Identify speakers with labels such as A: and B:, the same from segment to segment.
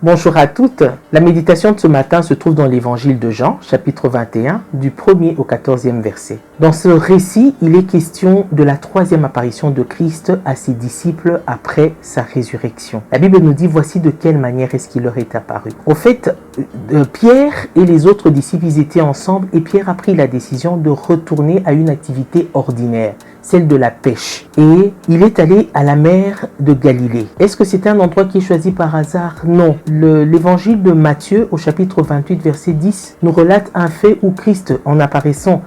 A: Bonjour à toutes. La méditation de ce matin se trouve dans l'évangile de Jean, chapitre 21, du 1er au 14e verset. Dans ce récit, il est question de la troisième apparition de Christ à ses disciples après sa résurrection. La Bible nous dit, voici de quelle manière est-ce qu'il leur est apparu. Au fait, Pierre et les autres disciples, ils étaient ensemble et Pierre a pris la décision de retourner à une activité ordinaire, celle de la pêche. Et il est allé à la mer de Galilée. Est-ce que c'est un endroit qui est choisi par hasard? Non. L'évangile de Matthieu, au chapitre 28, verset 10, nous relate un fait où Christ, en apparaissant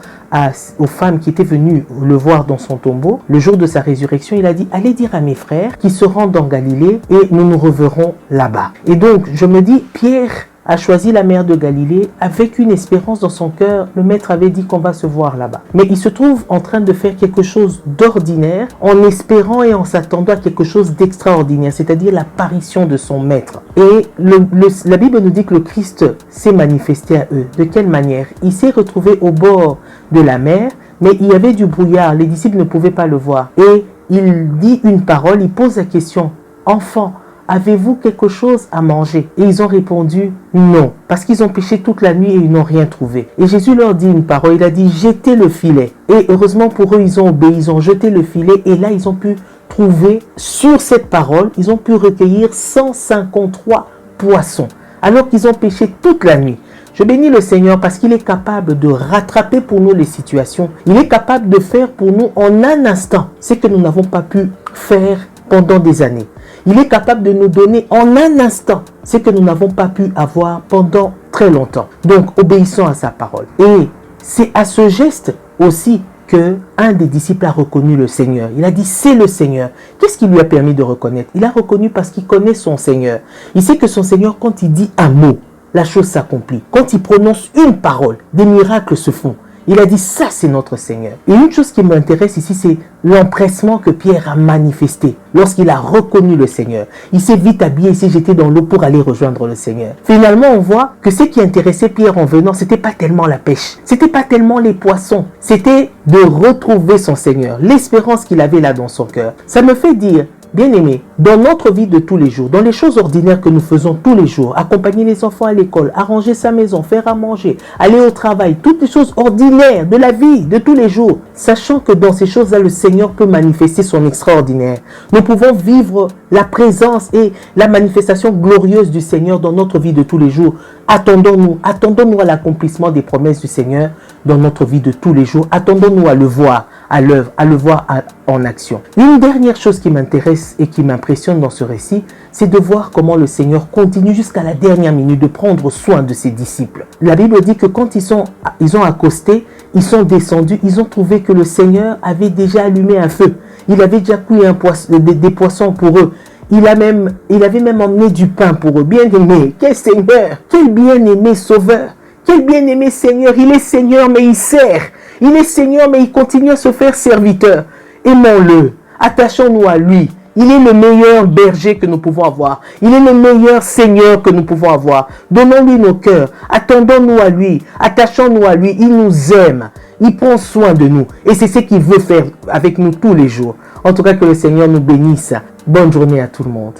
A: aux femmes qui étaient venues le voir dans son tombeau, le jour de sa résurrection, il a dit, allez dire à mes frères qu'ils se rendent en Galilée et nous nous reverrons là-bas. Et donc, je me dis, Pierre a choisi la mer de Galilée avec une espérance dans son cœur. Le maître avait dit qu'on va se voir là-bas. Mais il se trouve en train de faire quelque chose d'ordinaire en espérant et en s'attendant à quelque chose d'extraordinaire, c'est-à-dire l'apparition de son maître. Et la Bible nous dit que le Christ s'est manifesté à eux. De quelle manière? Il s'est retrouvé au bord de la mer, mais il y avait du brouillard. Les disciples ne pouvaient pas le voir. Et il dit une parole, il pose la question, enfant, avez-vous quelque chose à manger? Et ils ont répondu non, parce qu'ils ont pêché toute la nuit et ils n'ont rien trouvé. Et Jésus leur dit une parole, il a dit jetez le filet. Et heureusement pour eux, ils ont obéi, ils ont jeté le filet et là ils ont pu trouver sur cette parole, ils ont pu recueillir 153 poissons, alors qu'ils ont pêché toute la nuit. Je bénis le Seigneur parce qu'il est capable de rattraper pour nous les situations. Il est capable de faire pour nous en un instant ce que nous n'avons pas pu faire pendant des années. Il est capable de nous donner en un instant ce que nous n'avons pas pu avoir pendant très longtemps. Donc, obéissons à sa parole. Et c'est à ce geste aussi que un des disciples a reconnu le Seigneur. Il a dit, c'est le Seigneur. Qu'est-ce qui lui a permis de reconnaître? Il a reconnu parce qu'il connaît son Seigneur. Il sait que son Seigneur, quand il dit un mot, la chose s'accomplit. Quand il prononce une parole, des miracles se font. Il a dit, ça c'est notre Seigneur. Et une chose qui m'intéresse ici, c'est l'empressement que Pierre a manifesté lorsqu'il a reconnu le Seigneur. Il s'est vite habillé, il s'est jeté dans l'eau pour aller rejoindre le Seigneur. Finalement, on voit que ce qui intéressait Pierre en venant, c'était pas tellement la pêche, c'était pas tellement les poissons, c'était de retrouver son Seigneur, l'espérance qu'il avait là dans son cœur. Ça me fait dire, bien-aimés, dans notre vie de tous les jours, dans les choses ordinaires que nous faisons tous les jours, accompagner les enfants à l'école, arranger sa maison, faire à manger, aller au travail, toutes les choses ordinaires de la vie de tous les jours, sachant que dans ces choses-là, le Seigneur peut manifester son extraordinaire. Nous pouvons vivre la présence et la manifestation glorieuse du Seigneur dans notre vie de tous les jours. Attendons-nous à l'accomplissement des promesses du Seigneur dans notre vie de tous les jours. Attendons-nous à le voir à l'œuvre, à le voir en action. Une dernière chose qui m'intéresse et qui m'impressionne dans ce récit, c'est de voir comment le Seigneur continue jusqu'à la dernière minute de prendre soin de ses disciples. La Bible dit que quand ils ont accosté, ils sont descendus, ils ont trouvé que le Seigneur avait déjà allumé un feu. Il avait déjà cuit des poissons pour eux. Il avait même emmené du pain pour eux. Bien-aimé, quel Seigneur, quel bien-aimé Sauveur, quel bien-aimé Seigneur. Il est Seigneur, mais il sert. Il est Seigneur, mais il continue à se faire serviteur. Aimons-le, attachons-nous à lui. Il est le meilleur berger que nous pouvons avoir. Il est le meilleur Seigneur que nous pouvons avoir. Donnons-lui nos cœurs, attendons-nous à lui, attachons-nous à lui. Il nous aime, il prend soin de nous. Et c'est ce qu'il veut faire avec nous tous les jours. En tout cas, que le Seigneur nous bénisse. Bonne journée à tout le monde.